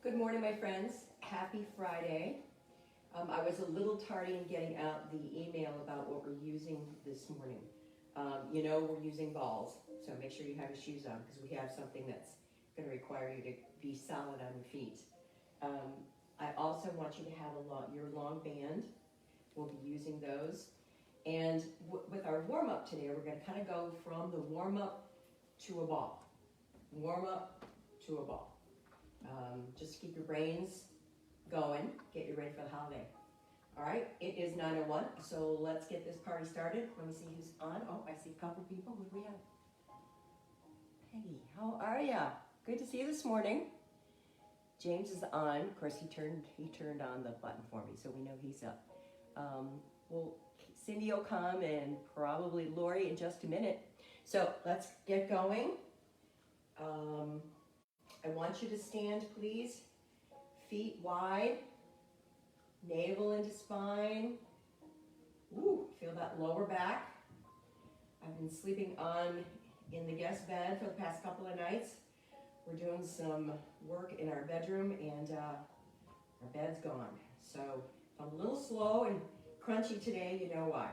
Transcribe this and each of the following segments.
Good morning, my friends. Happy Friday. I was a little tardy in getting out the email about what we're using this morning. We're using balls, so make sure you have your shoes on because we have something that's going to require you to be solid on your feet. I also want you to have your long band. We'll be using those. And with our warm-up today, we're going to kind of go from the warm-up to a ball. Warm-up to a ball. Just keep your brains going, get you ready for the holiday. All right, it is 9:01, so let's get this party started. Let me see who's on. Oh, I see a couple people. What do we have? Peggy, how are ya? Good to see you this morning. James is on. Of course, he turned on the button for me, so we know he's up. Cindy will come and probably Lori in just a minute. So let's get going. I want you to stand, please. Feet wide, navel into spine. Ooh, feel that lower back. I've been sleeping in the guest bed for the past couple of nights. We're doing some work in our bedroom and our bed's gone. So if I'm a little slow and crunchy today, you know why.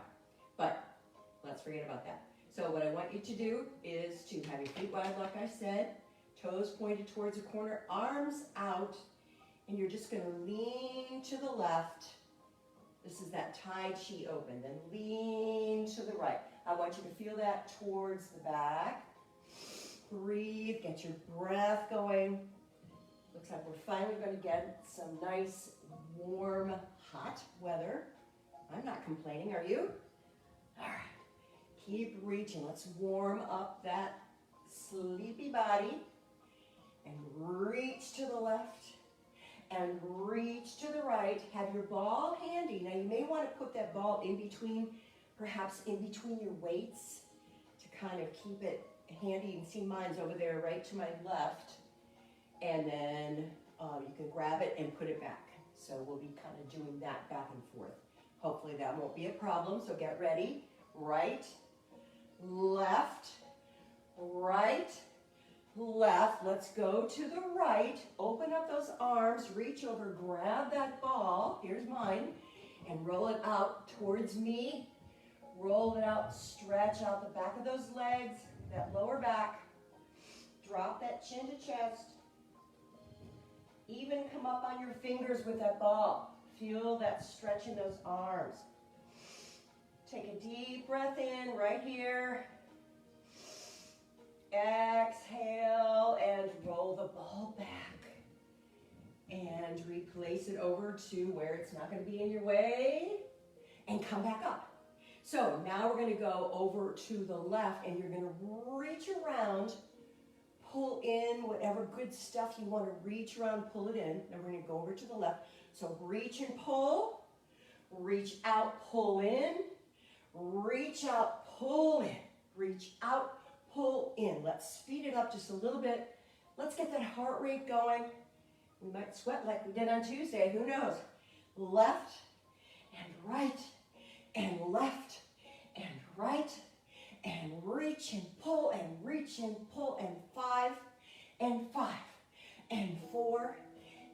But let's forget about that. So what I want you to do is to have your feet wide, like I said, toes pointed towards the corner, arms out, and you're just going to lean to the left. This is that Tai Chi open. Then lean to the right. I want you to feel that towards the back. Breathe, get your breath going. Looks like we're finally going to get some nice, warm, hot weather. I'm not complaining, are you? All right, keep reaching. Let's warm up that sleepy body. And reach to the left and reach to the right. Have your ball handy. Now you may want to put that ball perhaps in between your weights to kind of keep it handy. You can see mine's over there right to my left. And then you can grab it and put it back. So we'll be kind of doing that back and forth. Hopefully that won't be a problem. So get ready. Right, left, right, left. Let's go to the right. Open up those arms, reach over, grab that ball. Here's mine. And roll it out towards me. Roll it out, stretch out the back of those legs, that lower back. Drop that chin to chest. Even come up on your fingers with that ball. Feel that stretch in those arms. Take a deep breath in right here. Exhale and roll the ball back. And replace it over to where it's not going to be in your way. And come back up. So now we're going to go over to the left and you're going to reach around, pull in whatever good stuff you want to reach around, pull it in. Now we're going to go over to the left. So reach and pull, reach out, pull in, reach out, pull in, reach out, pull in. Let's speed it up just a little bit. Let's get that heart rate going. We might sweat like we did on Tuesday, who knows? Left and right and left and right and reach and pull and reach and pull and 5 and 5 and 4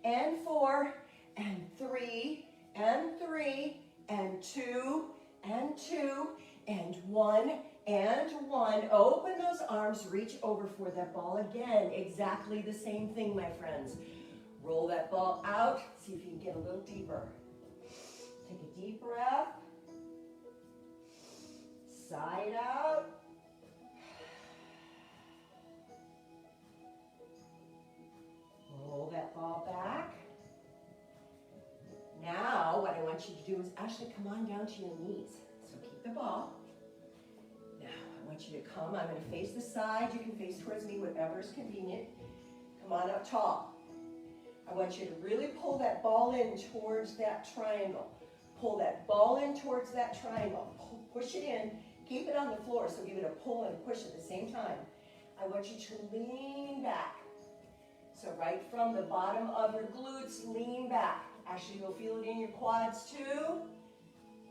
and 4 and 3 and 3 and 2 and 2 and 1 and 1. Open those arms, reach over for that ball again. Exactly the same thing, my friends. Roll that ball out. See if you can get a little deeper. Take a deep breath. Side out. Roll that ball back. Now, what I want you to do is actually come on down to your knees. So keep the ball. Now, I want you to come. I'm going to face the side. You can face towards me, whatever is convenient. Come on up tall. I want you to really pull that ball in towards that triangle. Pull that ball in towards that triangle. Push it in. Keep it on the floor, so give it a pull and a push at the same time. I want you to lean back. So right from the bottom of your glutes, lean back. Actually, you'll feel it in your quads too.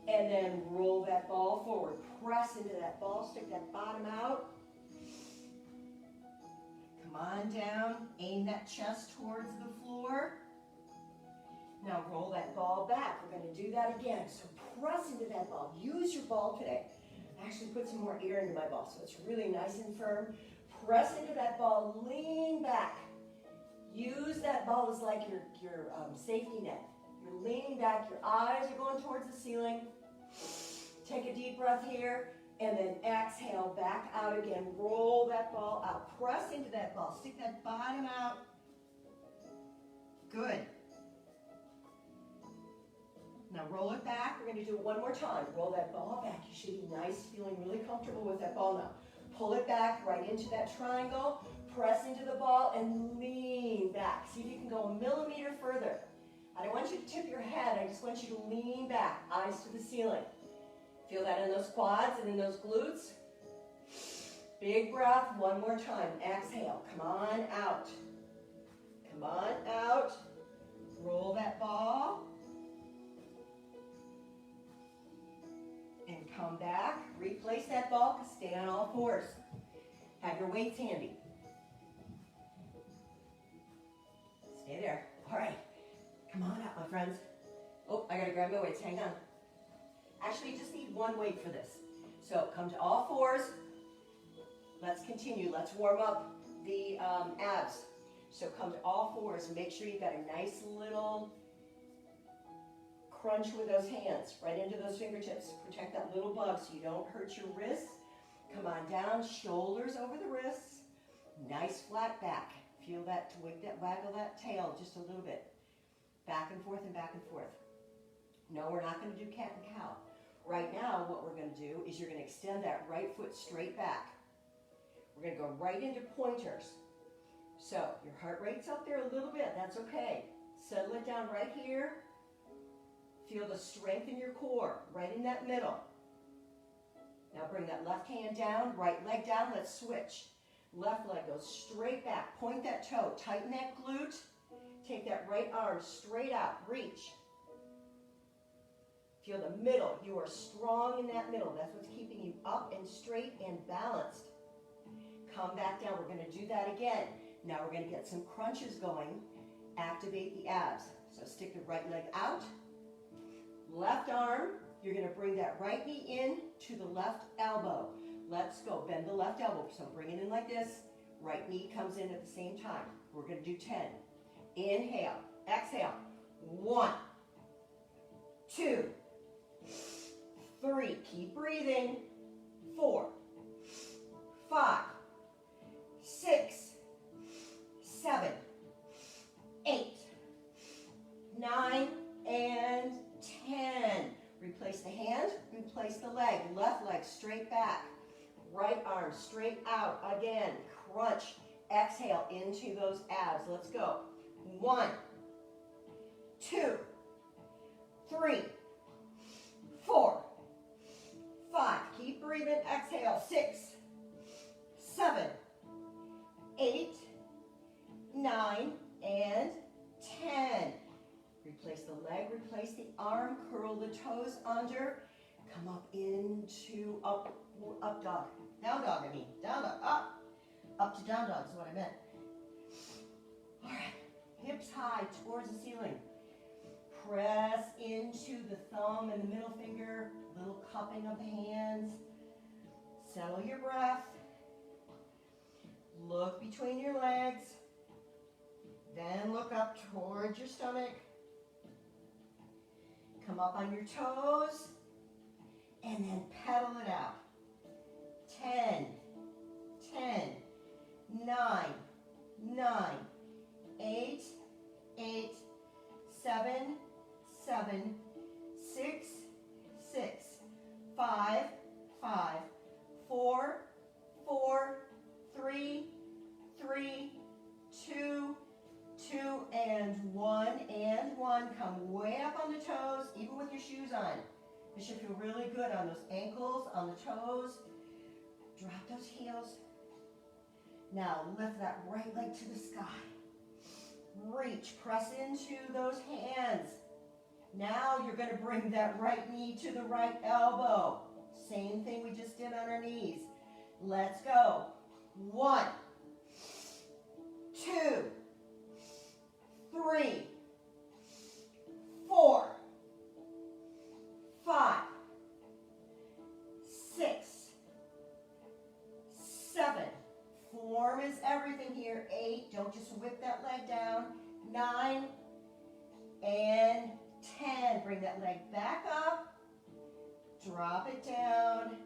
And then roll that ball forward. Press into that ball, stick that bottom out. Come on down, aim that that chest towards the floor. Now roll that ball back. We're going to do that again. So press into that ball. Use your ball today. Actually put some more air into my ball so it's really nice and firm. Press into that ball. Lean back. Use that ball as like your safety net. You're leaning back. Your eyes are going towards the ceiling. Take a deep breath here. And then exhale, back out again. Roll that ball out. Press into that ball. Stick that bottom out. Good. Now roll it back. We're going to do it one more time. Roll that ball back. You should be nice, feeling really comfortable with that ball now. Pull it back right into that triangle. Press into the ball and lean back. See if you can go a millimeter further. I don't want you to tip your head. I just want you to lean back, eyes to the ceiling. Feel that in those quads and in those glutes. Big breath, one more time. Exhale, come on out. Come on out. Roll that ball. And come back. Replace that ball. Stay on all fours. Have your weights handy. Stay there. All right. Come on out, my friends. Oh, I gotta grab my weights. Hang on. Actually, you just need one weight for this. So come to all fours. Let's continue. Let's warm up the abs. So come to all fours and make sure you've got a nice little crunch with those hands right into those fingertips. Protect that little bug so you don't hurt your wrists. Come on down, shoulders over the wrists. Nice flat back. Feel that, waggle that tail just a little bit. Back and forth and back and forth. No, we're not going to do cat and cow. Right now, what we're going to do is you're going to extend that right foot straight back. We're going to go right into pointers. So your heart rate's up there a little bit. That's okay. Settle it down right here. Feel the strength in your core, right in that middle. Now bring that left hand down, right leg down. Let's switch. Left leg goes straight back. Point that toe. Tighten that glute. Take that right arm straight out. Reach. Feel the middle. You are strong in that middle. That's what's keeping you up and straight and balanced. Come back down. We're going to do that again. Now we're going to get some crunches going. Activate the abs. So stick the right leg out. Left arm. You're going to bring that right knee in to the left elbow. Let's go. Bend the left elbow. So bring it in like this. Right knee comes in at the same time. We're going to do 10. Inhale. Exhale. 1, 2, 3. Keep breathing. 4, 5, 6, 7, 8, 9, and 10. Replace the hand, replace the leg. Left leg straight back. Right arm straight out. Again, crunch. Exhale into those abs. Let's go. 1, 2, 3, 4, 5. Keep breathing. Exhale. 6, 7, 8, 9, and 10. Replace the leg, replace the arm, curl the toes under, come up into up dog. Down dog, I mean. Down dog, up. Up to down dog is what I meant. All right, hips high towards the ceiling. Press into the thumb and the middle finger, little cupping of the hands. Settle your breath. Look between your legs. Then look up towards your stomach. Come up on your toes. And then pedal it out. 10, 10, 9, 9, 8, 8, 7, 7, 6, 6, 5, 5, 4, 4, 3, 3, 2, 2, and 1, and 1. Come way up on the toes, even with your shoes on. This should feel really good on those ankles, on the toes. Drop those heels. Now lift that right leg to the sky. Reach, press into those hands. Now you're going to bring that right knee to the right elbow. Same thing we just did on our knees. Let's go. 1, 2, Don't just whip that leg down. 9 and 10. Bring that leg back up. Drop it down.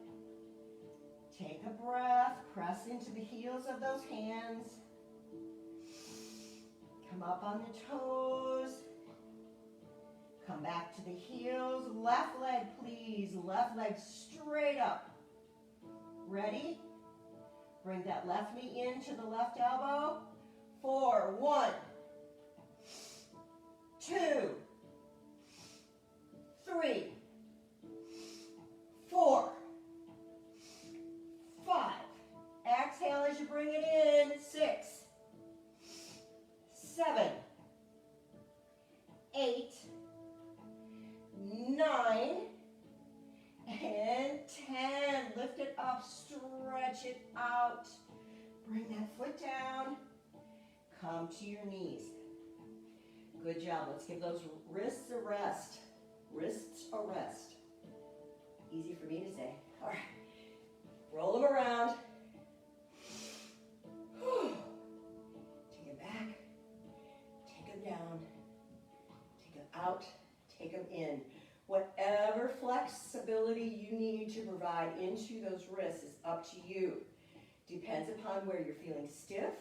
Take a breath. Press into the heels of those hands. Come up on the toes. Come back to the heels. Left leg, please. Left leg straight up. Ready? Bring that left knee into the left elbow. 4, 1, 2, 3, 4, 5. Exhale as you bring it in. 6, 7, 8, 9, and 10. Lift it up, stretch it out. Bring that foot down. Come to your knees. Good job. Let's give those wrists a rest. Wrists a rest. Easy for me to say. All right. Roll them around. Take them back. Take them down. Take them out. Take them in. Whatever flexibility you need to provide into those wrists is up to you. Depends upon where you're feeling stiff.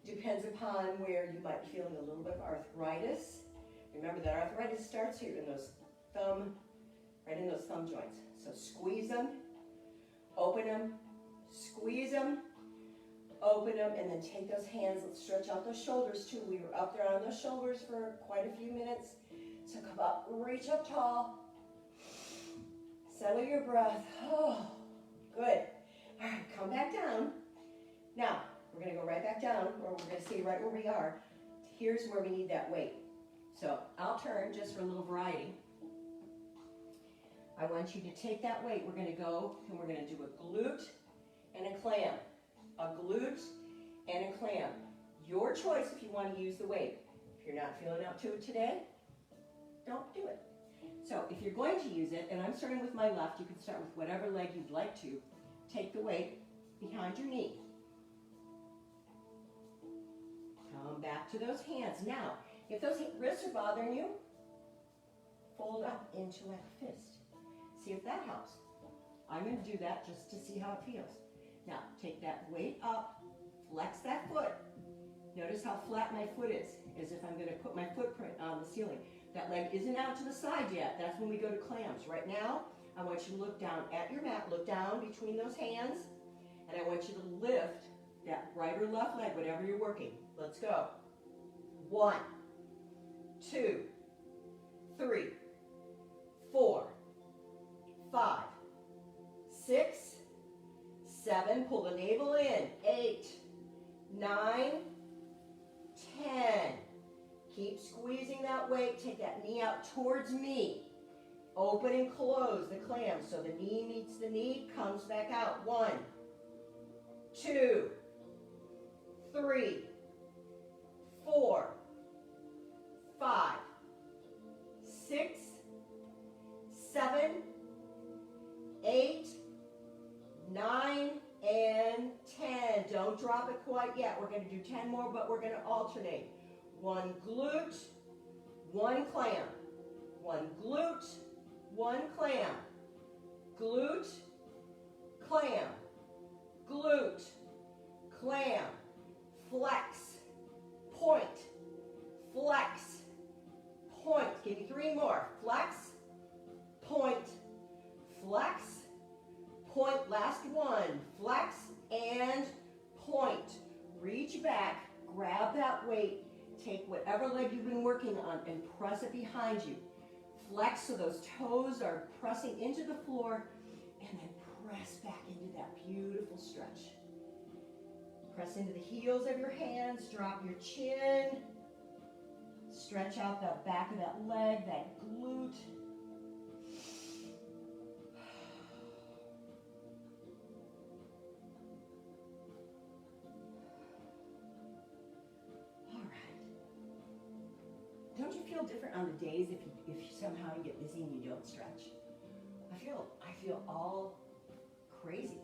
Depends upon where you might be feeling a little bit of arthritis. Remember that arthritis starts here in those right in those thumb joints. So squeeze them, open them, squeeze them, open them, and then take those hands. Let's stretch out those shoulders too. We were up there on those shoulders for quite a few minutes. So come up, reach up tall. Settle your breath. Oh, good. All right, come back down. Now, we're going to go right back down, or we're going to stay right where we are. Here's where we need that weight. So I'll turn just for a little variety. I want you to take that weight. We're going to go and we're going to do a glute and a clam. A glute and a clam. Your choice if you want to use the weight. If you're not feeling up to it today, don't do it. So if you're going to use it, and I'm starting with my left, you can start with whatever leg you'd like to. Take the weight behind your knee. Come back to those hands. Now, if those wrists are bothering you, fold up into like a fist. See if that helps. I'm going to do that just to see how it feels. Now, take that weight up, flex that foot. Notice how flat my foot is, as if I'm going to put my footprint on the ceiling. That leg isn't out to the side yet. That's when we go to clams. Right now, I want you to look down at your mat, look down between those hands, and I want you to lift that right or left leg, whatever you're working. Let's go. 1, 2, 3, 4, 5, 6, 7. Pull the navel in. 8, 9, 10. Keep squeezing that weight. Take that knee out towards me. Open and close the clam. So the knee meets the knee, comes back out. 1, 2, 3, 4, 5, 6, 7, 8, 9, and 10. Don't drop it quite yet. We're going to do 10 more, but we're going to alternate. 1 glute, 1 clam. 1 glute, 1 clam. Glute, clam. Glute, clam. Flex, point, flex, point. Give you 3 more. Flex, point, flex, point. Last one. Flex and point. Reach back, grab that weight, take whatever leg you've been working on and press it behind you. Flex so those toes are pressing into the floor, and then press back into that beautiful stretch. Press into the heels of your hands, drop your chin, stretch out the back of that leg, that glute. All right. Don't you feel different on the days if somehow you get busy and you don't stretch? I feel all crazy.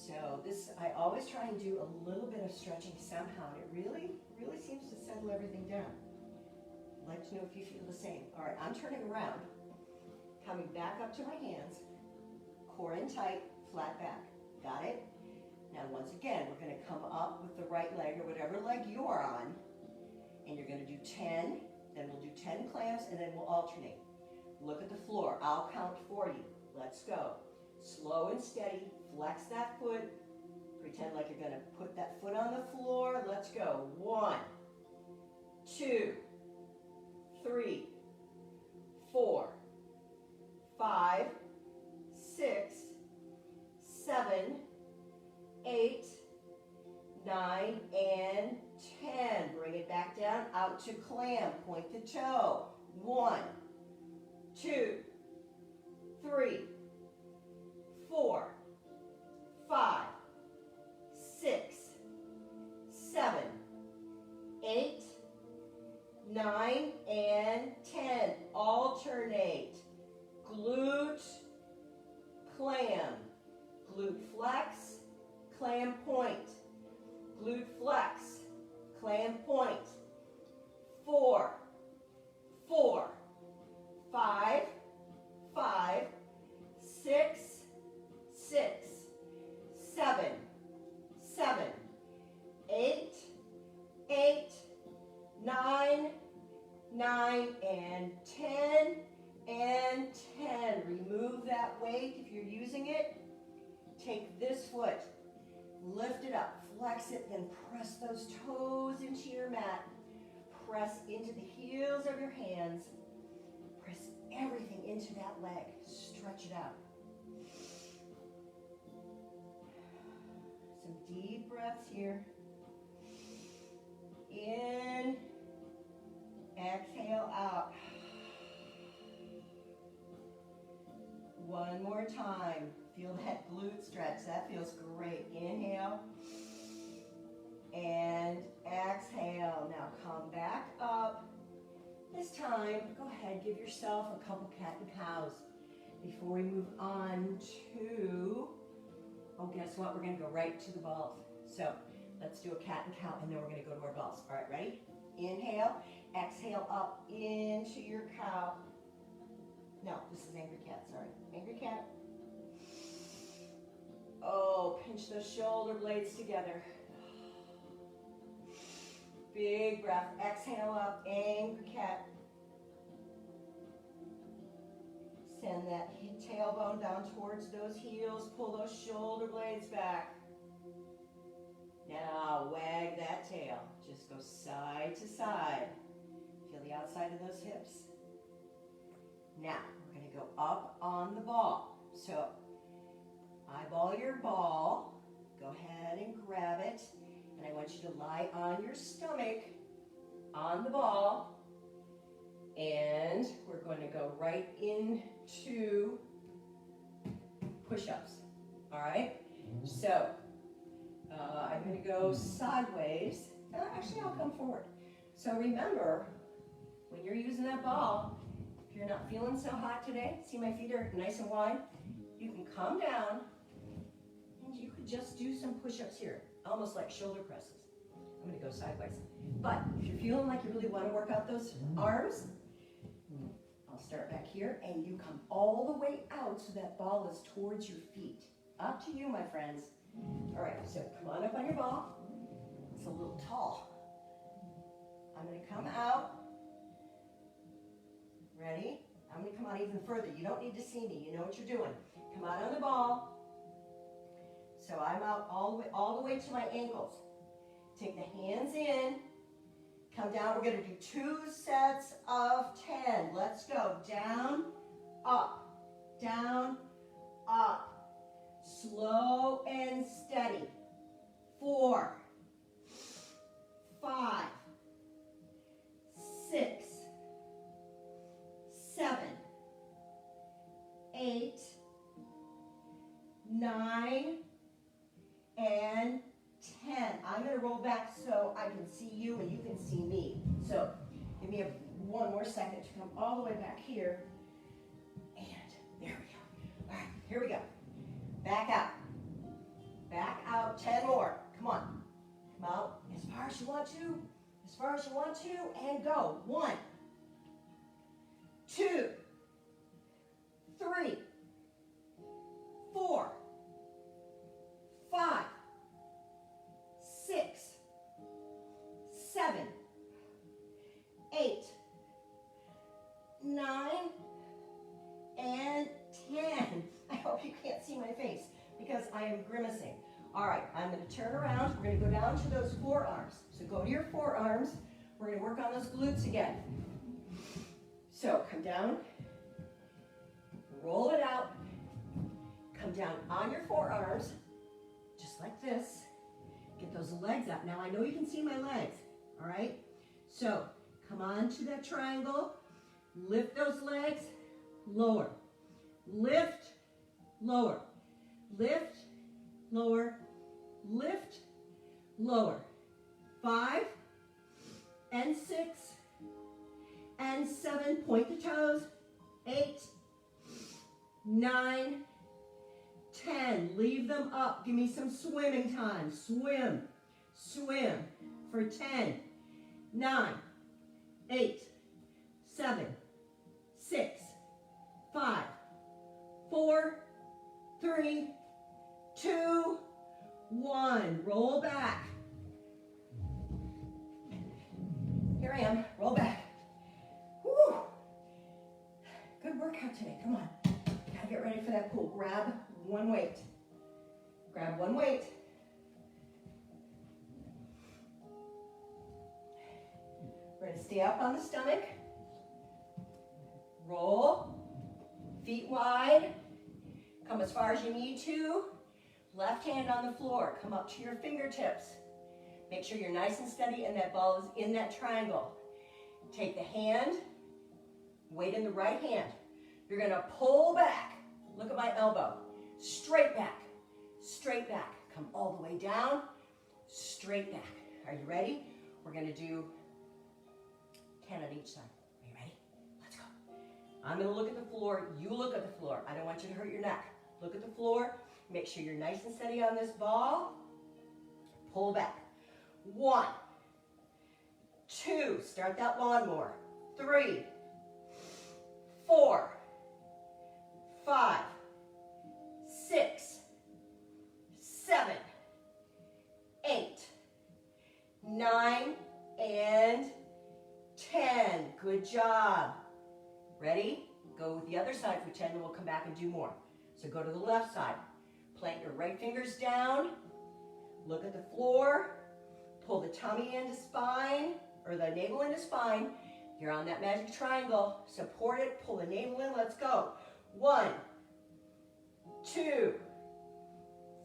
So this, I always try and do a little bit of stretching somehow, and it really, really seems to settle everything down. I'd like to know if you feel the same. All right, I'm turning around, coming back up to my hands, core in tight, flat back. Got it? Now, once again, we're going to come up with the right leg or whatever leg you're on, and you're going to do 10, then we'll do 10 clams, and then we'll alternate. Look at the floor. I'll count for you. Let's go. Slow and steady. Flex that foot. Pretend like you're going to put that foot on the floor. Let's go. 1, 2, 3, 4, 5, 6, 7, 8, 9, and 10. Bring it back down, out to clam. Point the toe. 1, 2, 3, 4, 5, 6, 7, 8, 9, and 10. Alternate. Glute, clam. Glute flex, clam point. Glute flex, clam point. 4, 4, 5, 5, 6, 6, 7, 7, 8, 8, 9, 9, and 10, and 10. Remove that weight if you're using it. Take this foot, lift it up, flex it, then press those toes into your mat. Press into the heels of your hands. Press everything into that leg. Stretch it out. Some deep breaths here. In, exhale out. One more time. Feel that glute stretch. That feels great. Inhale and exhale. Now come back up. This time, go ahead, give yourself a couple cat and cows before we move on to, oh, guess what? We're going to go right to the balls. So let's do a cat and cow, and then we're going to go to our balls. All right, ready? Inhale, exhale up into your cow. No, this is angry cat, sorry. Angry cat. Oh, pinch those shoulder blades together. Big breath. Exhale up, angry cat. Send that tailbone down towards those heels. Pull those shoulder blades back. Now wag that tail. Just go side to side. Feel the outside of those hips. Now, we're going to go up on the ball. So, eyeball your ball. Go ahead and grab it. And I want you to lie on your stomach on the ball. And we're going to go right into push-ups. All right? So, I'm going to go sideways. Actually, I'll come forward. So remember, when you're using that ball, if you're not feeling so hot today, see my feet are nice and wide, you can come down and you could just do some push-ups here, almost like shoulder presses. I'm going to go sideways. But if you're feeling like you really want to work out those arms, I'll start back here and you come all the way out so that ball is towards your feet. Up to you, my friends. All right, so come on up on your ball. It's a little tall. I'm going to come out. Ready? I'm going to come out even further. You don't need to see me. You know what you're doing. Come out on the ball. So I'm out all the way to my ankles. Take the hands in. Come down. We're going to do 2 sets of 10. Let's go. Down, up, down, up. Slow and steady. 4, 5, 6, 7, 8, 9, and 10. I'm going to roll back so I can see you and you can see me. So give me one more second to come all the way back here. And there we go. All right, here we go. Back out. back out, 10 more. Come on. Come out as far as you want to, as far as you want to, and go. 1, 2, 3, 4, 5, 6, 7, 8, 9, and 10. I hope you can't see my face because I am grimacing. All right, I'm going to turn around. We're going to go down to those forearms. So go to your forearms. We're going to work on those glutes again. So come down, roll it out, come down on your forearms, just like this. Get those legs up. Now I know you can see my legs, all right? So come on to that triangle, lift those legs, lower, lift, lower, lift, lower, lift, lower. 5 and 6 and 7, point the toes, 8, 9, 10, leave them up, give me some swimming time, swim, swim for 10, 9, 8, 7, 6, 5, 4, 3, 2, 1, roll back. Here I am, roll back. Woo. Good workout today, come on. Gotta get ready for that pull. Grab one weight. Grab one weight. We're gonna stay up on the stomach. Roll, feet wide. Come as far as you need to. Left hand on the floor, come up to your fingertips. Make sure you're nice and steady and that ball is in that triangle. Take the hand, weight in the right hand. You're gonna pull back. Look at my elbow. Straight back, straight back. Come all the way down, straight back. Are you ready? We're gonna do 10 on each side. Are you ready? Let's go. I'm gonna look at the floor, you look at the floor. I don't want you to hurt your neck. Look at the floor, make sure you're nice and steady on this ball. Pull back. 1, 2, start that lawnmower. 3, 4, 5, 6, 7, 8, 9, and 10. Good job. Ready? Go with the other side for 10, and we'll come back and do more. So go to the left side. Plant your right fingers down. Look at the floor. Pull the tummy into spine, or the navel into spine. You're on that magic triangle. Support it, pull the navel in, let's go. 1, 2,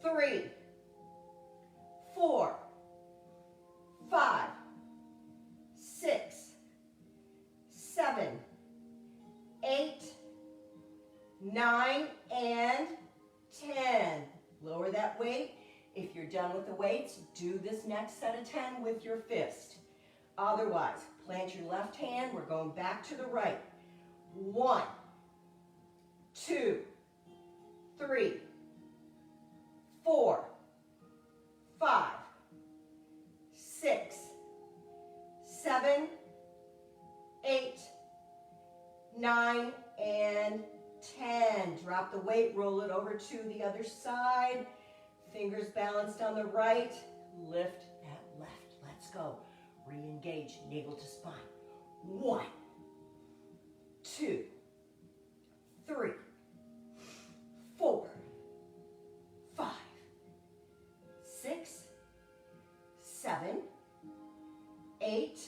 3, 4, 5, 6, 7, 8, 9, and 10. Lower that weight. If you're done with the weights, do this next set of 10 with your fist. Otherwise, plant your left hand. We're going back to the right. 1, 2, 3, 4, 5, 6, 7, 8, 9, and 10. Drop the weight, roll it over to the other side. Fingers balanced on the right. Lift that left. Let's go. Re-engage, navel to spine. 1, 2, 3, 4, 5, 6, 7, 8,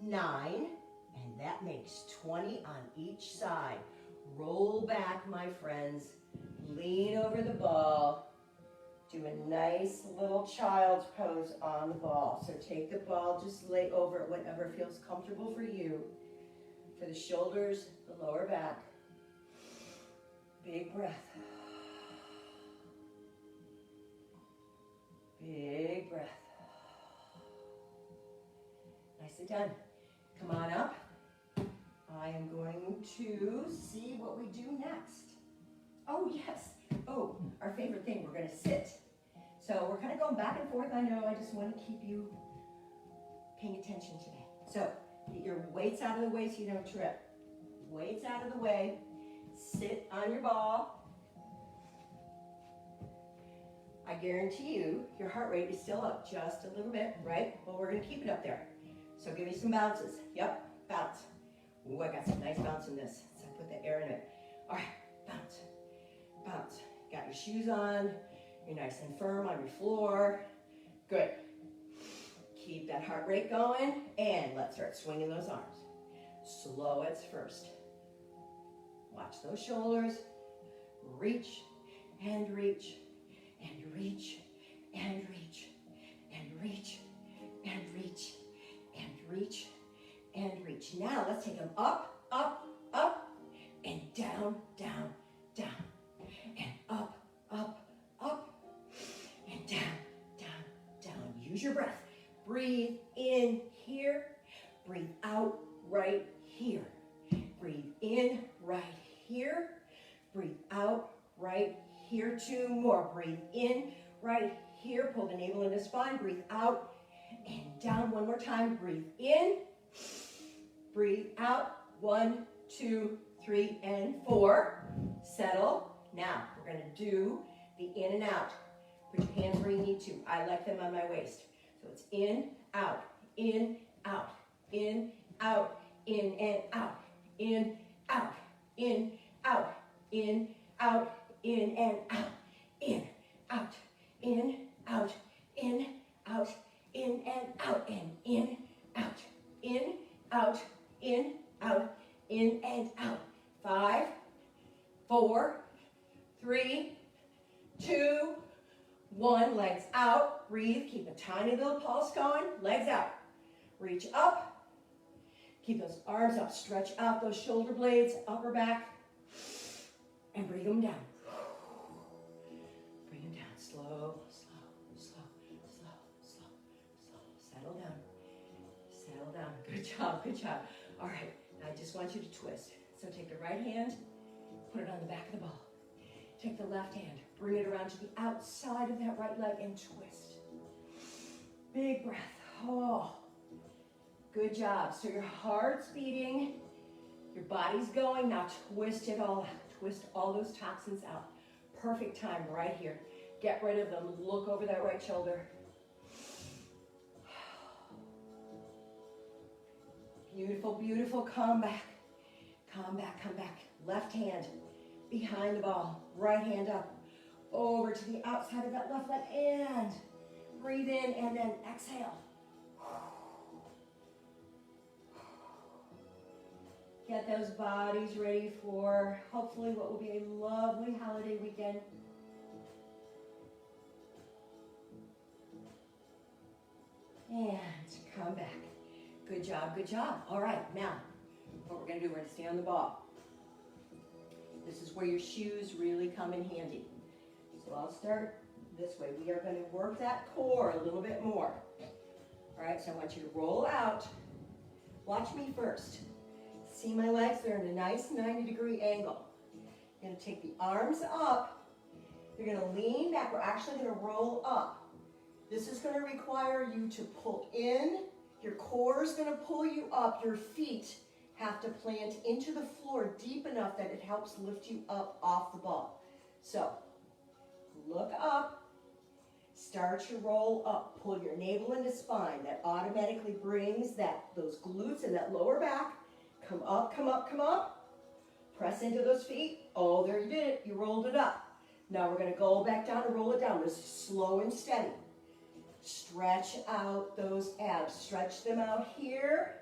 9, and that makes 20 on each side. Roll back, my friends. Lean over the ball. Do a nice little child's pose on the ball. So take the ball, just lay over it, whatever feels comfortable for you. For the shoulders, the lower back. Big breath. Big breath. Nicely done. Come on up. I am going to see what we do next. Oh, yes. Oh, our favorite thing, we're going to sit. So we're kind of going back and forth. I know, I just want to keep you paying attention today. So get your weights out of the way so you don't trip. Weights out of the way. Sit on your ball. I guarantee you, your heart rate is still up just a little bit, right? But we're gonna keep it up there. So give me some bounces. Yep, bounce. Ooh, I got some nice bounce in this. So I put the air in it. All right, bounce, bounce. Got your shoes on. You're nice and firm on your floor. Good. Keep that heart rate going, and let's start swinging those arms. Slow at first. Watch those shoulders. Reach and reach. And reach, and reach, and reach, and reach, and reach, and reach. Now let's take them up, up, up, and down, down, down, and up, up, up, and down, down, down. Use your breath. Breathe in here, breathe out right here. Breathe in right here, breathe out right here. 2 more. Breathe in right here. Pull the navel into spine. Breathe out and down. 1 more time. Breathe in. Breathe out. 1, 2, 3, and 4. Settle. Now we're going to do the in and out. Put your hands where you need to. I like them on my waist. So it's in, out, in, out, in, out, in and out, in, out, in, out, in, out, in and out, in, out, in, out, in, out, in and out, and in, out, in, out, in, out, in and out. 5, 4, 3, 2, 1. Legs out. Breathe. Keep a tiny little pulse going. Legs out. Reach up. Keep those arms up. Stretch out those shoulder blades, upper back, and bring them down. Bring them down. Slow, slow, slow, slow, slow, slow. Settle down. Settle down. Good job, good job. All right, now I just want you to twist. So take the right hand, put it on the back of the ball. Take the left hand, bring it around to the outside of that right leg and twist. Big breath. Oh, good job. So your heart's beating, your body's going. Now twist it all out. Twist all those toxins out. Perfect time right here. Get rid of them. Look over that right shoulder. Beautiful, beautiful. Come back. Come back, come back. Left hand behind the ball. Right hand up. Over to the outside of that left leg. And breathe in and then exhale. Get those bodies ready for hopefully what will be a lovely holiday weekend. And come back. Good job, good job. All right, now what we're going to do, we're going to stay on the ball. This is where your shoes really come in handy. So I'll start this way. We are going to work that core a little bit more. All right, so I want you to roll out. Watch me first. See my legs? They're in a nice 90-degree angle. You're going to take the arms up. You're going to lean back. We're actually going to roll up. This is going to require you to pull in. Your core is going to pull you up. Your feet have to plant into the floor deep enough that it helps lift you up off the ball. So look up. Start your roll up. Pull your navel into spine. That automatically brings those glutes and that lower back. Come up, come up, come up. Press into those feet. Oh, there you did it. You rolled it up. Now we're going to go back down and roll it down. This is slow and steady. Stretch out those abs. Stretch them out here.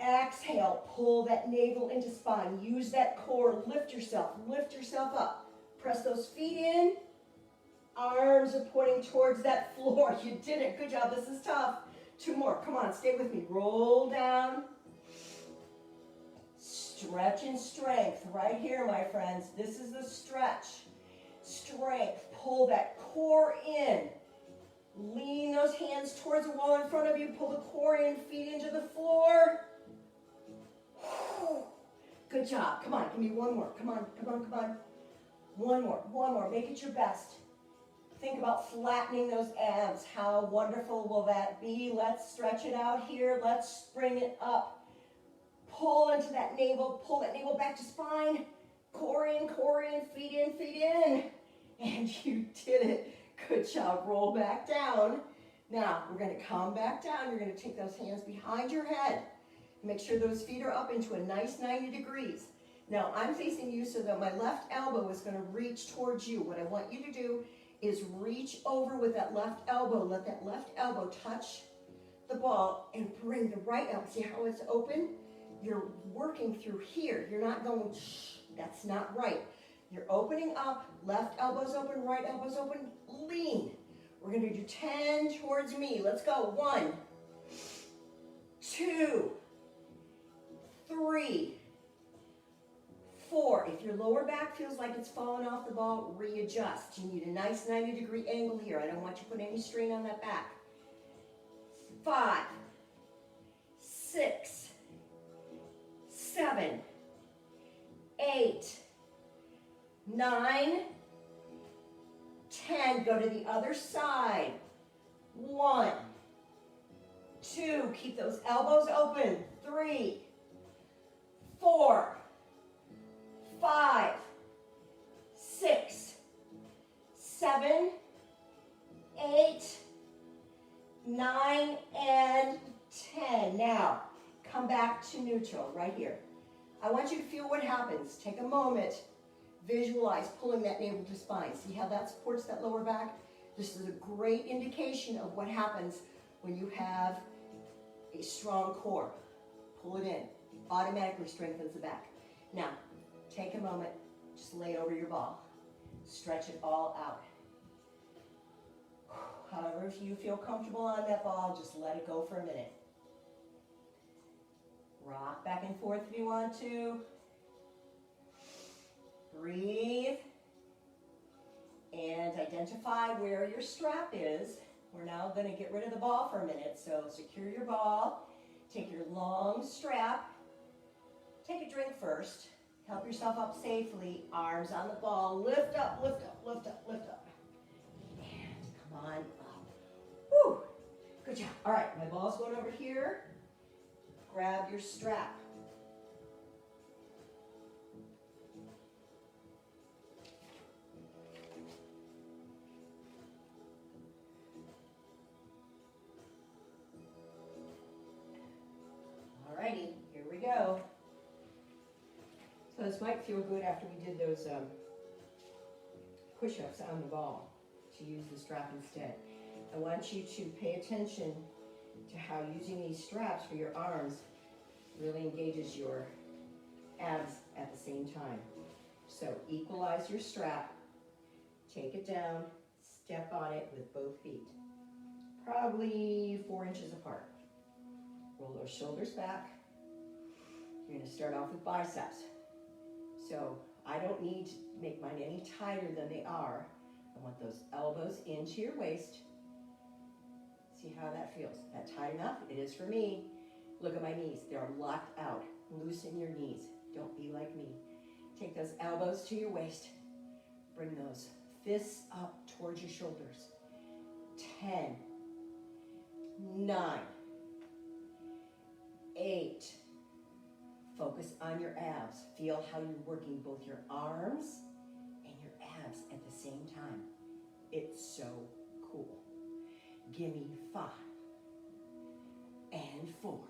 Exhale. Pull that navel into spine. Use that core. Lift yourself. Lift yourself up. Press those feet in. Arms are pointing towards that floor. You did it. Good job. This is tough. 2 more. Come on. Stay with me. Roll down. Stretch and strength right here, my friends. This is the stretch. Strength. Pull that core in. Lean those hands towards the wall in front of you. Pull the core in, feet into the floor. Good job. Come on, give me 1 more. Come on, come on, come on. 1 more, 1 more. Make it your best. Think about flattening those abs. How wonderful will that be? Let's stretch it out here. Let's bring it up. Pull into that navel. Pull that navel back to spine. Core in, feet in, feet in. And you did it. Good job. Roll back down. Now, we're going to come back down. You're going to take those hands behind your head. Make sure those feet are up into a nice 90 degrees. Now, I'm facing you so that my left elbow is going to reach towards you. What I want you to do is reach over with that left elbow. Let that left elbow touch the ball and bring the right elbow. See how it's open? You're working through here. You're not going, shh, that's not right. You're opening up, left elbow's open, right elbow's open, lean. We're going to do 10 towards me. Let's go. 1, 2, 3, 4. If your lower back feels like it's falling off the ball, readjust. You need a nice 90-degree angle here. I don't want you to put any strain on that back. 5, 6, 7, 8, 9, 10. Go to the other side. 1, 2. Keep those elbows open. 3, 4, 5, 6, 7, 8, 9, and 10. Now, come back to neutral right here. I want you to feel what happens. Take a moment. Visualize pulling that navel to spine. See how that supports that lower back? This is a great indication of what happens when you have a strong core. Pull it in. Automatically strengthens the back. Now, take a moment. Just lay over your ball. Stretch it all out. However, if you feel comfortable on that ball, just let it go for a minute. Rock back and forth if you want to. Breathe. And identify where your strap is. We're now going to get rid of the ball for a minute. So secure your ball. Take your long strap. Take a drink first. Help yourself up safely. Arms on the ball. Lift up, lift up, lift up, lift up. And come on up. Woo! Good job. All right, my ball's going over here. Grab your strap. Alrighty, here we go. So this might feel good after we did those push-ups on the ball to use the strap instead. I want you to pay attention to how using these straps for your arms really engages your abs at the same time. So equalize your strap, take it down, step on it with both feet, probably 4 inches apart. Roll those shoulders back. You're going to start off with biceps. So I don't need to make mine any tighter than they are. I want those elbows into your waist. See how that feels. Is that tight enough? It is for me. Look at my knees. They're locked out. Loosen your knees. Don't be like me. Take those elbows to your waist. Bring those fists up towards your shoulders. 10, 9, 8. Focus on your abs. Feel how you're working both your arms and your abs at the same time. It's so cool. Give me 5 and 4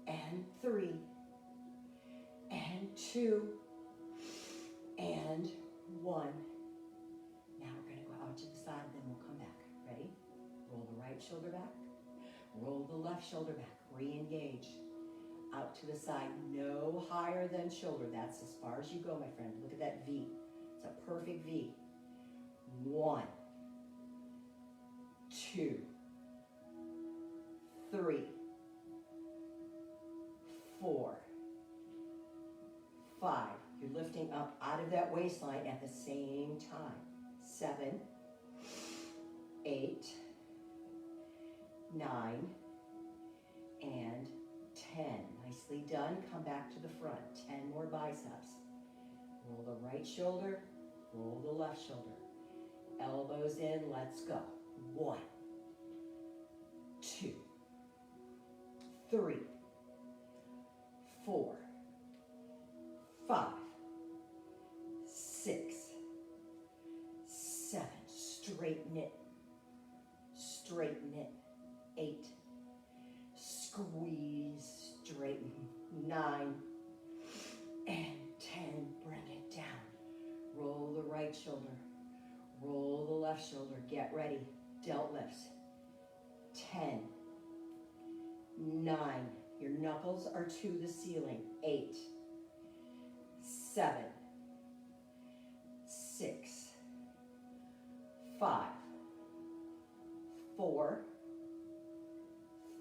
and 3 and 2 and 1. Now we're going to go out to the side, then we'll come back. Ready? Roll the right shoulder back. Roll the left shoulder back. Re-engage. Out to the side, no higher than shoulder. That's as far as you go, my friend. Look at that V. It's a perfect V. 1, 2, 3, 4, 5. You're lifting up out of that waistline at the same time. 7, 8, 9, and 10. Nicely done. Come back to the front. 10 more biceps. Roll the right shoulder. Roll the left shoulder. Elbows in, let's go. 1, 2, 3, 4, 5, 6, 7, straighten it, 8, squeeze, straighten, 9, and 10, bring it down. Roll the right shoulder, roll the left shoulder, get ready, delt lifts, 10, 9, your knuckles are to the ceiling, 8, 7, 6, 5, 4,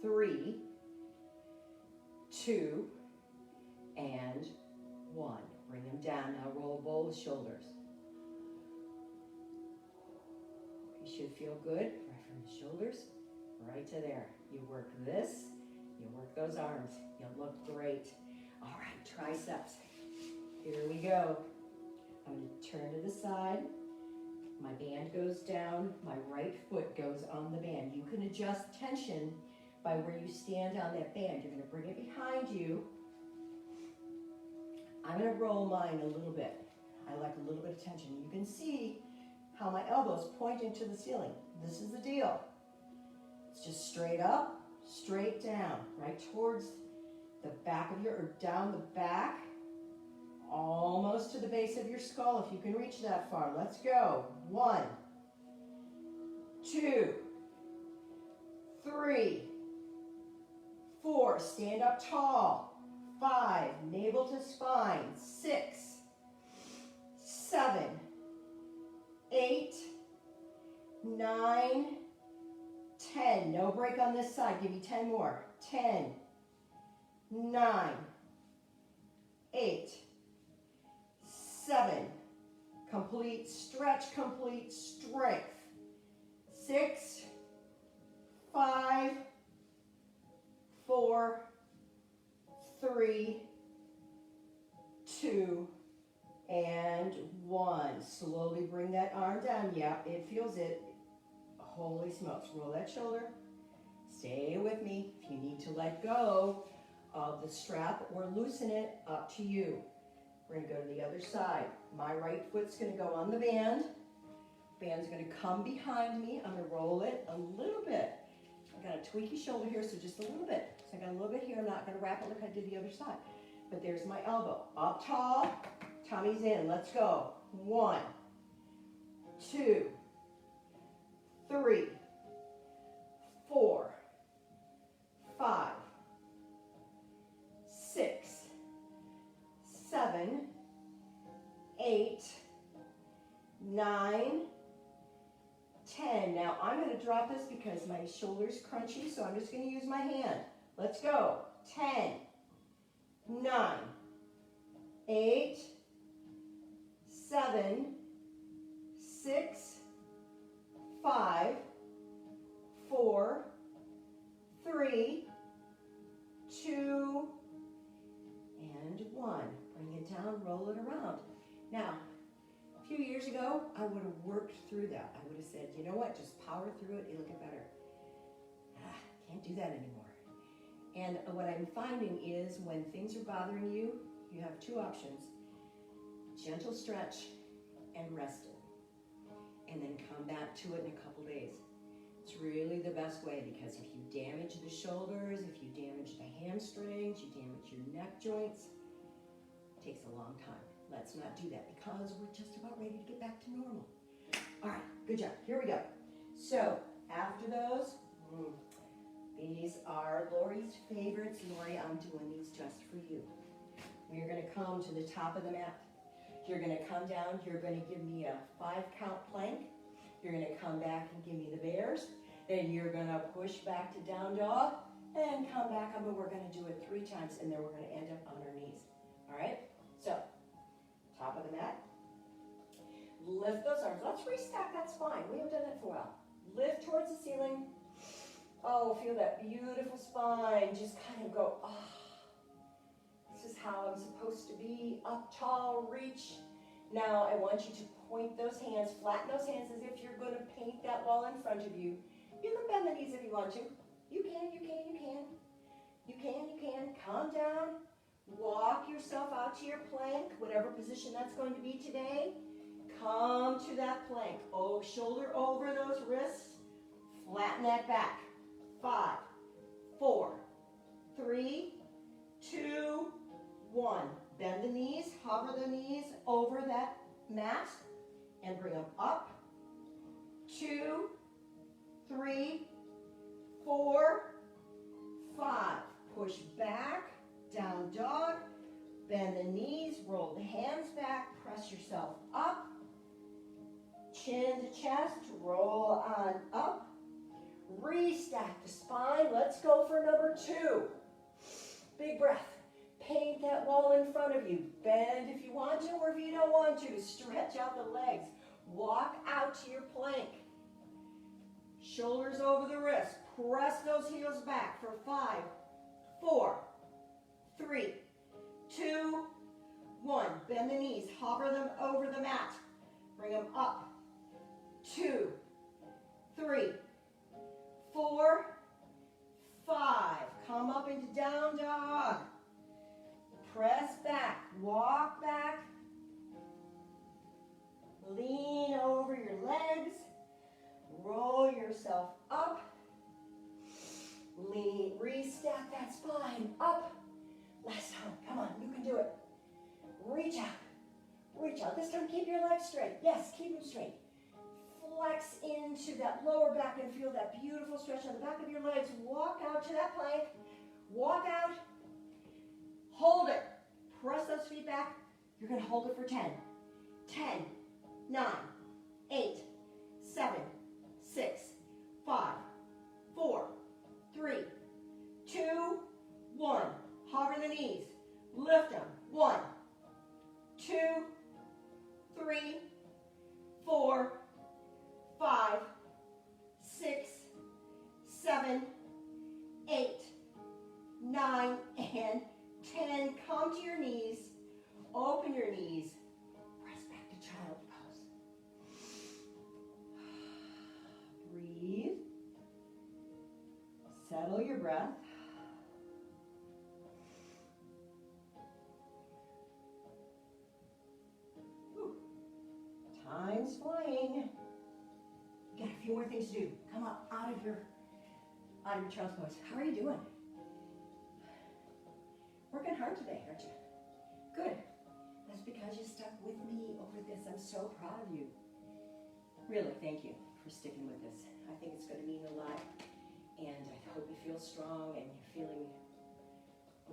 3, 2, and 1. Bring them down. Now roll both shoulders. You should feel good right from the shoulders right to there. You work this, you work those arms. You'll look great. All right, triceps. Here we go. I'm going to turn to the side. My band goes down. My right foot goes on the band. You can adjust tension by where you stand on that band. You're going to bring it behind you. I'm going to roll mine a little bit. I like a little bit of tension. You can see how my elbows pointing to the ceiling. This is the deal. It's just straight up, straight down, right towards the back of your, or down the back, almost to the base of your skull if you can reach that far. Let's go. 1, 2, 3, 4, stand up tall. 5, navel to spine. 6, 7, 8, 9, 10. No break on this side. Give me 10 more. 10, 9, 8, 7. Complete stretch, complete strength. 6, 5, 4, 3, 2, and 1. Slowly bring that arm down. Yeah, it feels it. Holy smokes. Roll that shoulder. Stay with me. If you need to let go of the strap or loosen it, up to you. We're going to go to the other side. My right foot's going to go on the band. Band's going to come behind me. I'm going to roll it a little bit. I got a tweaky shoulder here, so just a little bit. So I got a little bit here. I'm not going to wrap it like I did the other side. But there's my elbow. Up tall, tummy's in. Let's go. 1, 2, 3, 4, 5, 6, 7, 8, 9, 10. Now I'm going to drop this because my shoulder's crunchy, so I'm just going to use my hand. Let's go. 10, 9, 8, 7, 6, 5, 4, 3, 2, and 1. Bring it down, roll it around. Now, a few years ago, I would have worked through that. I would have said, you know what, just power through it, it'll get better. Can't do that anymore. And what I'm finding is when things are bothering you, you have two options. Gentle stretch and rest it. And then come back to it in a couple days. It's really the best way, because if you damage the shoulders, if you damage the hamstrings, you damage your neck joints, it takes a long time. Let's not do that, because we're just about ready to get back to normal. All right, good job. Here we go. So after those, these are Lori's favorites. Lori, I'm doing these just for you. We're going to come to the top of the mat. You're going to come down. You're going to give me a 5-count plank. You're going to come back and give me the bears. Then you're going to push back to down dog and come back up, and we're going to do it 3 times, and then we're going to end up on our knees. All right? So, top of the mat. Lift those arms. Let's restack that spine. We haven't done that for a while. Lift towards the ceiling. Oh, feel that beautiful spine. Just kind of go, this is how I'm supposed to be. Up tall, reach. Now I want you to point those hands, flatten those hands as if you're going to paint that wall in front of you. You can bend the knees if you want to. You can, you can, you can. You can, you can. Calm down. Walk yourself out to your plank, whatever position that's going to be today. Come to that plank. Oh, shoulder over those wrists. Flatten that back. 5, 4, 3, 2, 1. Bend the knees, hover the knees over that mat, and bring them up. 2, 3, 4, 5. Push back, down dog. Bend the knees, roll the hands back, press yourself up. Chin to chest, roll on up. Restack the spine. Let's go for number 2. Big breath. Paint that wall in front of you. Bend if you want to, or if you don't want to. Stretch out the legs. Walk out to your plank. Shoulders over the wrists. Press those heels back for 5, 4, 3, 2, 1. Bend the knees. Hover them over the mat. Bring them up. 2, 3, 4, 5. Come up into down dog. Press back. Walk back. Lean over your legs. Roll yourself up. Lean. Restack that spine. Up. Last time. Come on. You can do it. Reach out. Reach out. This time keep your legs straight. Yes, keep them straight. Flex into that lower back and feel that beautiful stretch on the back of your legs. Walk out to that plank. Walk out. Hold it. Press those feet back. You're going to hold it for 10. 10, 9, 8, 7, 6, 5, 4, 3, 2, 1. Hover the knees. Lift them. 1, 2, 3, 4, 5, 6, 7, 8, 9, and 10. Come to your knees. Open your knees. Press back to child pose. Breathe. Settle your breath. Whew. Time's flying. You got a few more things to do. Come up out of your child's pose. How are you doing? Working hard today, aren't you? Good. That's because you stuck with me over this. I'm so proud of you. Really, thank you for sticking with this. I think it's going to mean a lot. And I hope you feel strong and you're feeling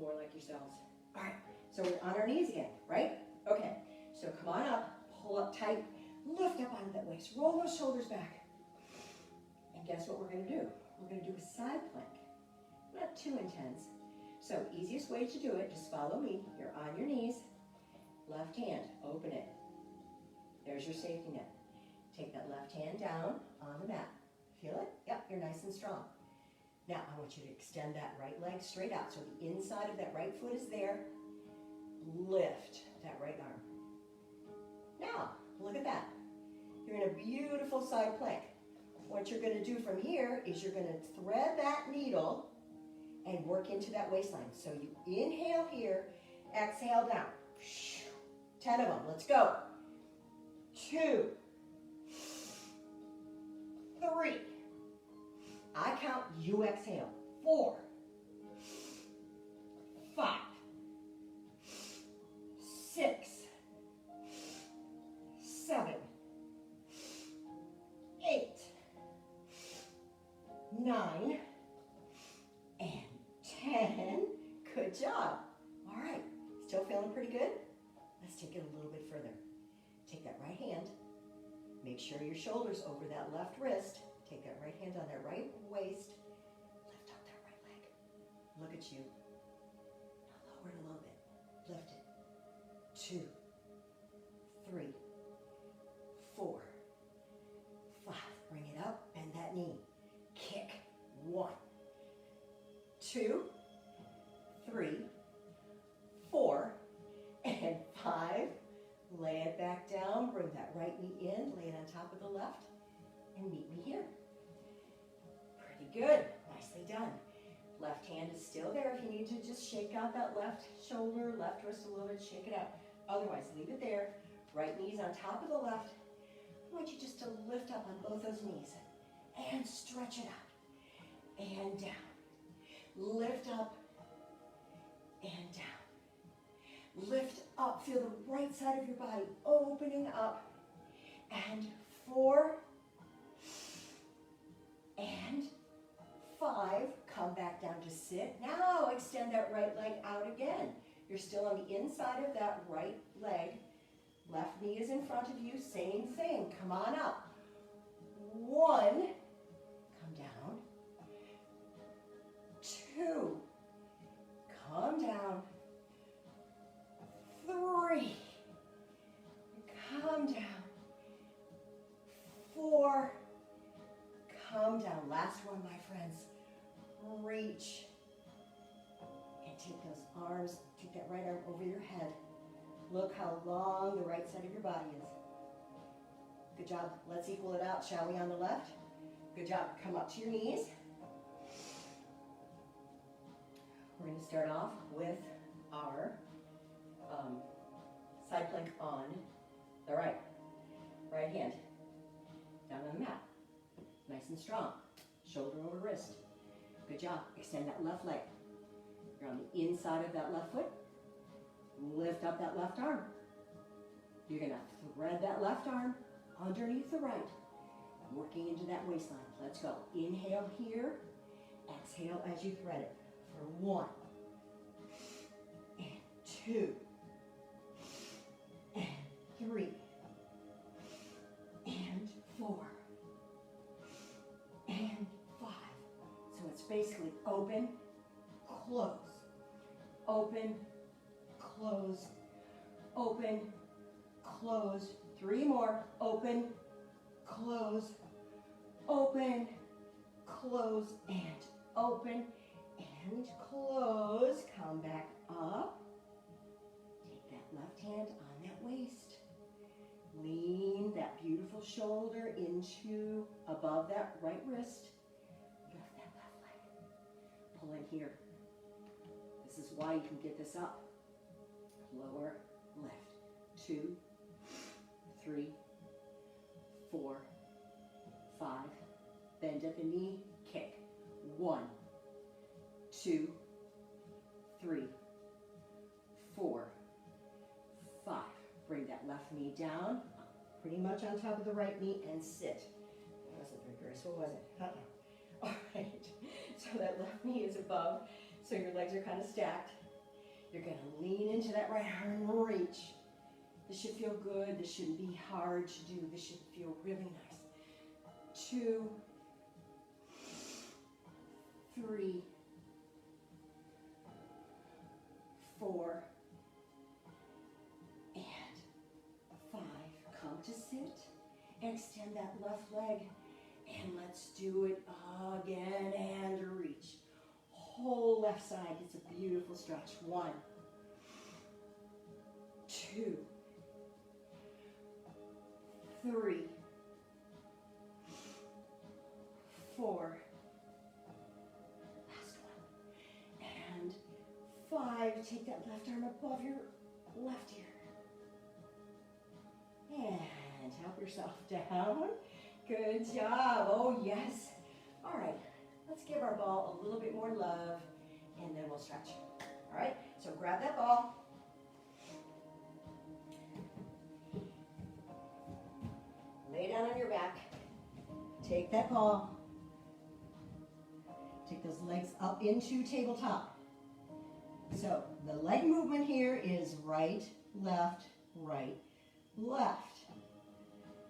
more like yourselves. All right, so we're on our knees again, right? Okay, so come on up, pull up tight, lift up out of that waist, roll those shoulders back. And guess what we're going to do? We're going to do a side plank. Not too intense. So easiest way to do it, just follow me. You're on your knees, left hand, open it. There's your safety net. Take that left hand down on the mat. Feel it? Yep, you're nice and strong. Now I want you to extend that right leg straight out. So the inside of that right foot is there. Lift that right arm. Now, look at that. You're in a beautiful side plank. What you're going to do from here is you're going to thread that needle and work into that waistline. So you inhale here, exhale down. 10 of them. Let's go. 2, 3. I count, you exhale. 4, 5, 6, 7, 8, 9, and 10. Good job. All right. Still feeling pretty good? Let's take it a little bit further. Take that right hand. Make sure your shoulder's over that left wrist. Take that right hand on that right waist. Lift up that right leg. Look at you. Now lower it a little bit. Lift it. 2, 3, 4, 5. Bring it up. Bend that knee. Kick. 1, 2, 3, 4, and 5. Lay it back down, bring that right knee in, lay it on top of the left, and meet me here. Pretty good, nicely done. Left hand is still there. If you need to just shake out that left shoulder, left wrist a little bit, shake it out. Otherwise, leave it there. Right knee's on top of the left. I want you just to lift up on both those knees and stretch it out and down. Lift up and down. Lift up, feel the right side of your body opening up. And 4 and 5. Come back down to sit. Now extend that right leg out again. You're still on the inside of that right leg. Left knee is in front of you. Same thing. Come on up. 1. Come down. 2. Come down. 3. Come down. 4. Come down. Last one, my friends. Reach. And take those arms, take that right arm over your head. Look how long the right side of your body is. Good job. Let's equal it out, shall we, on the left? Good job. Come up to your knees. We're going to start off with our side plank on the right. Right hand down on the mat. Nice and strong. Shoulder over wrist. Good job. Extend that left leg. You're on the inside of that left foot. Lift up that left arm. You're going to thread that left arm underneath the right. Working into that waistline. Let's go. Inhale here. Exhale as you thread it. For 1 and 2 and 3 and 4 and 5. So it's basically open, close, open, close, open, close. 3 more. Open, close, open, close, and open, and close. Come back up. Take that left hand on that waist. Lean that beautiful shoulder into above that right wrist. Lift that left leg. Pull in here. This is why you can get this up. Lower, lift. 2, 3, 4, 5. Bend at the knee, kick. 1, 2, 3, 4, 5. Bring that left knee down, pretty much on top of the right knee, and sit. That wasn't very graceful, was it? All right. So that left knee is above, so your legs are kind of stacked. You're going to lean into that right arm and reach. This should feel good. This shouldn't be hard to do. This should feel really nice. 2, 3, 4, and 5. Come to sit. Extend that left leg. And let's do it again and reach. Whole left side. It's a beautiful stretch. 1, 2, 3, 4. Last one. And 5. Take that left arm above your left ear. And help yourself down. Good job. Oh, yes. All right. Let's give our ball a little bit more love, and then we'll stretch. All right? So grab that ball. Lay down on your back. Take that ball. Take those legs up into tabletop. So the leg movement here is right, left, right, left.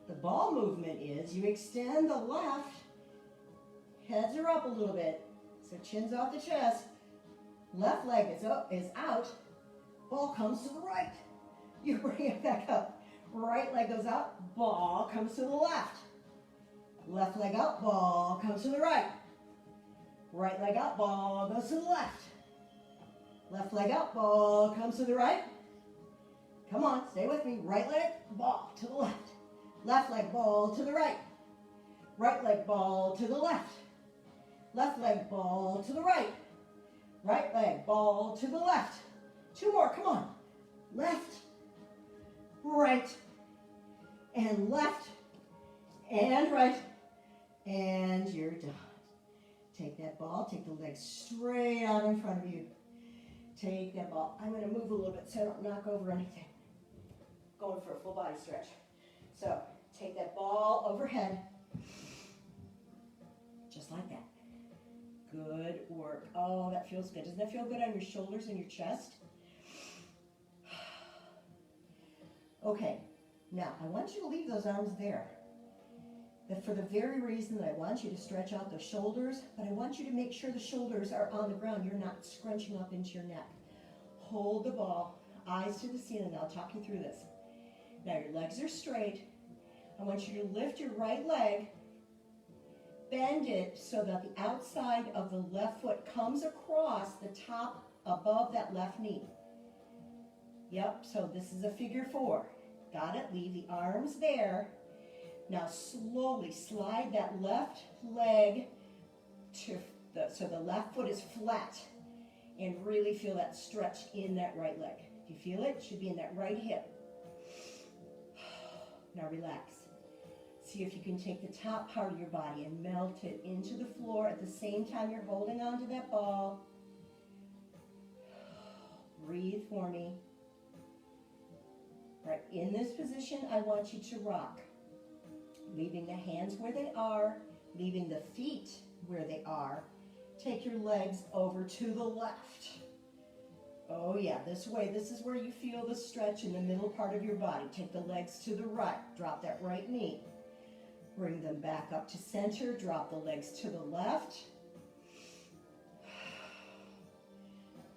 The ball movement is you extend the left, heads are up a little bit, so chin's off the chest. Left leg is out, ball comes to the right. You bring it back up. Right leg goes out, ball comes to the left. Left leg up, ball comes to the right. Right leg up, ball goes to the left. Left leg up, ball comes to the right. Come on, stay with me. Right leg, ball to the left. Left leg, ball to the right. Right leg, ball to the left. Left leg, ball to the right. Right leg, ball to the left. 2 more, come on. Left, right, and left, and right, and you're done. Take that ball, take the leg straight out in front of you. Take that ball. I'm going to move a little bit so I don't knock over anything. Going for a full body stretch. So take that ball overhead, just like that. Good work. Oh, that feels good. Doesn't that feel good on your shoulders and your chest? Okay, now I want you to leave those arms there. But for the very reason that I want you to stretch out the shoulders, but I want you to make sure the shoulders are on the ground. You're not scrunching up into your neck. Hold the ball, eyes to the ceiling. I'll talk you through this. Now your legs are straight. I want you to lift your right leg, bend it so that the outside of the left foot comes across the top above that left knee. Yep, so this is a figure 4. Got it? Leave the arms there. Now slowly slide that left leg to so the left foot is flat, and really feel that stretch in that right leg. Do you feel it? It should be in that right hip. Now relax. See if you can take the top part of your body and melt it into the floor at the same time you're holding on to that ball. Breathe for me. Right, in this position, I want you to rock. Leaving the hands where they are, leaving the feet where they are. Take your legs over to the left. Oh yeah, this way. This is where you feel the stretch in the middle part of your body. Take the legs to the right. Drop that right knee. Bring them back up to center. Drop the legs to the left.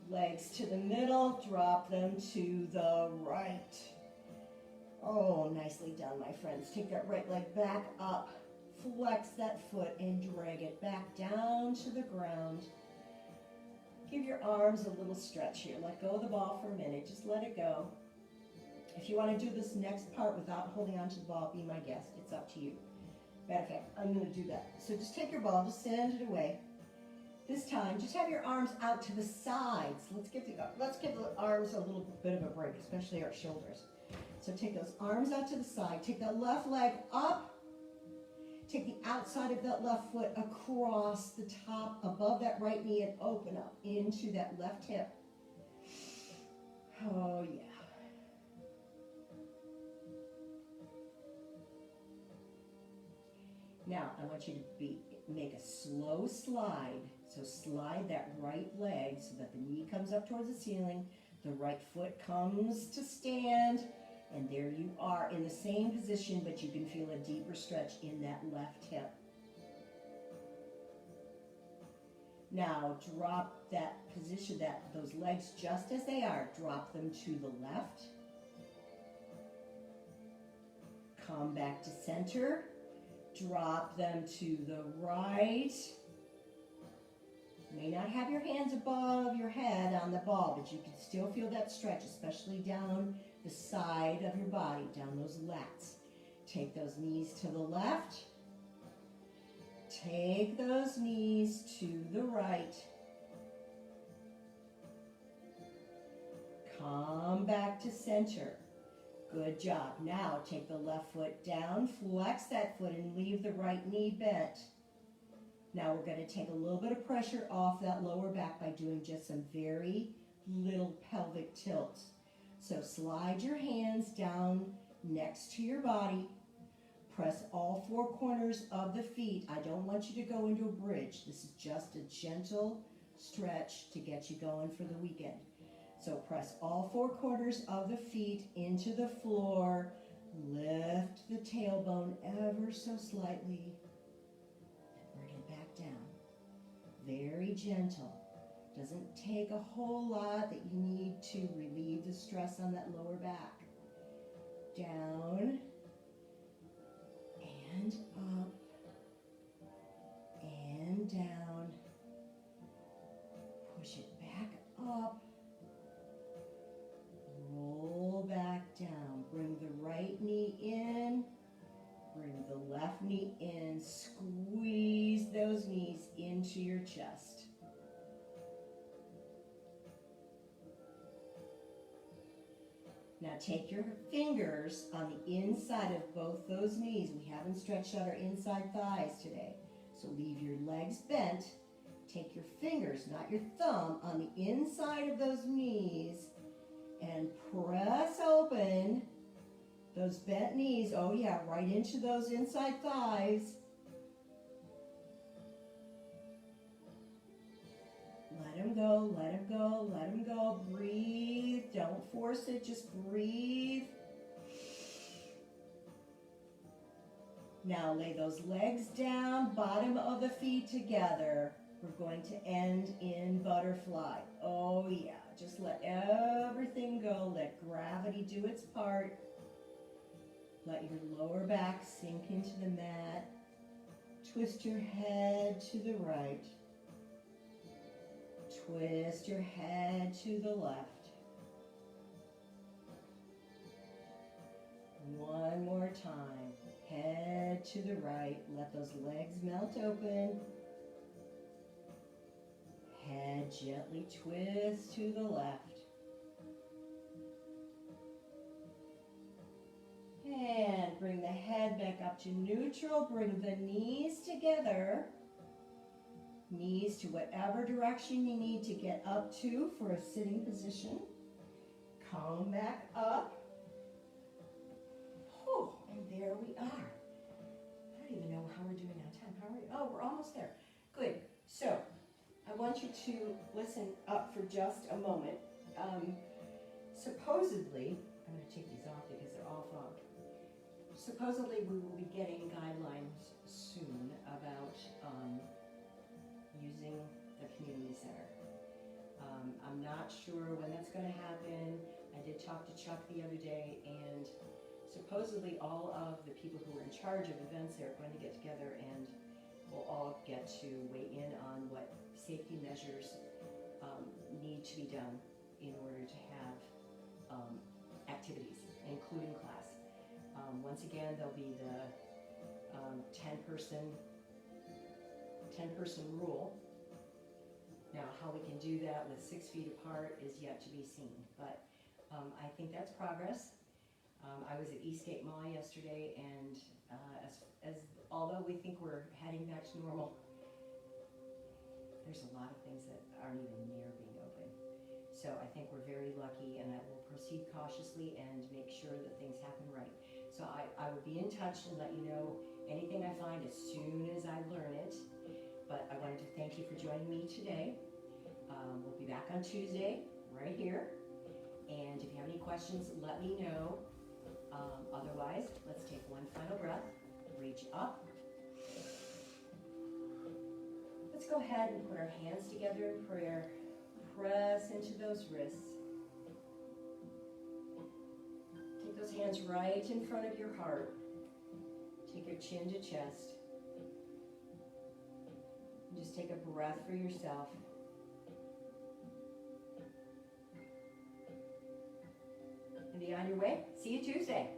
Legs to the middle. Drop them to the right. Oh, nicely done, my friends. Take that right leg back up. Flex that foot and drag it back down to the ground. Give your arms a little stretch here. Let go of the ball for a minute. Just let it go. If you want to do this next part without holding on to the ball, be my guest. It's up to you. Matter of fact, I'm going to do that. So just take your ball, just send it away. This time, just have your arms out to the sides. Let's give the arms a little bit of a break, especially our shoulders. So take those arms out to the side. Take that left leg up. Take the outside of that left foot across the top above that right knee and open up into that left hip. Oh, yeah. Now, I want you to make a slow slide. So slide that right leg so that the knee comes up towards the ceiling. The right foot comes to stand. And there you are in the same position, but you can feel a deeper stretch in that left hip. Now drop that position, those legs just as they are. Drop them to the left. Come back to center. Drop them to the right. You may not have your hands above your head on the ball, but you can still feel that stretch, especially down the side of your body, down those lats. Take those knees to the left. Take those knees to the right. Come back to center. Good job. Now take the left foot down, flex that foot, and leave the right knee bent. Now we're going to take a little bit of pressure off that lower back by doing just some very little pelvic tilts. So slide your hands down next to your body. Press all 4 corners of the feet. I don't want you to go into a bridge. This is just a gentle stretch to get you going for the weekend. So press all 4 corners of the feet into the floor. Lift the tailbone ever so slightly. Bring it back down. Very gentle. Doesn't take a whole lot that you need to relieve the stress on that lower back. Down and up and down. Push it back up. Roll back left knee in. Squeeze those knees into your chest. Now take your fingers on the inside of both those knees. We haven't stretched out our inside thighs today. So leave your legs bent. Take your fingers, not your thumb, on the inside of those knees and press open those bent knees. Oh yeah, right into those inside thighs. Let them go, let them go, let them go. Breathe. Don't force it, just breathe. Now lay those legs down, bottom of the feet together. We're going to end in butterfly. Oh yeah, just let everything go. Let gravity do its part. Let your lower back sink into the mat. Twist your head to the right. Twist your head to the left. One more time. Head to the right. Let those legs melt open. Head gently twist to the left. And bring the head back up to neutral. Bring the knees together. Knees to whatever direction you need to get up to for a sitting position. Come back up. Oh, and there we are. I don't even know how we're doing on time. How are we? Oh, we're almost there. Good. So, I want you to listen up for just a moment. Supposedly, I'm going to take these off because they're all fogged. Supposedly, we will be getting guidelines soon about using the community center. I'm not sure when that's going to happen. I did talk to Chuck the other day, and supposedly all of the people who are in charge of events there are going to get together and we'll all get to weigh in on what safety measures need to be done in order to have activities, including class. Once again, there'll be the 10-person rule. Now, how we can do that with 6 feet apart is yet to be seen, but I think that's progress. I was at Eastgate Mall yesterday, and although we think we're heading back to normal, there's a lot of things that aren't even near being open. So I think we're very lucky, and I will proceed cautiously and make sure that things happen right. So I will be in touch and let you know anything I find as soon as I learn it. But I wanted to thank you for joining me today. We'll be back on Tuesday, right here. And if you have any questions, let me know. Otherwise, let's take one final breath. Reach up. Let's go ahead and put our hands together in prayer. Press into those wrists. Take those hands right in front of your heart. Take your chin to chest. And just take a breath for yourself. And be on your way. See you Tuesday.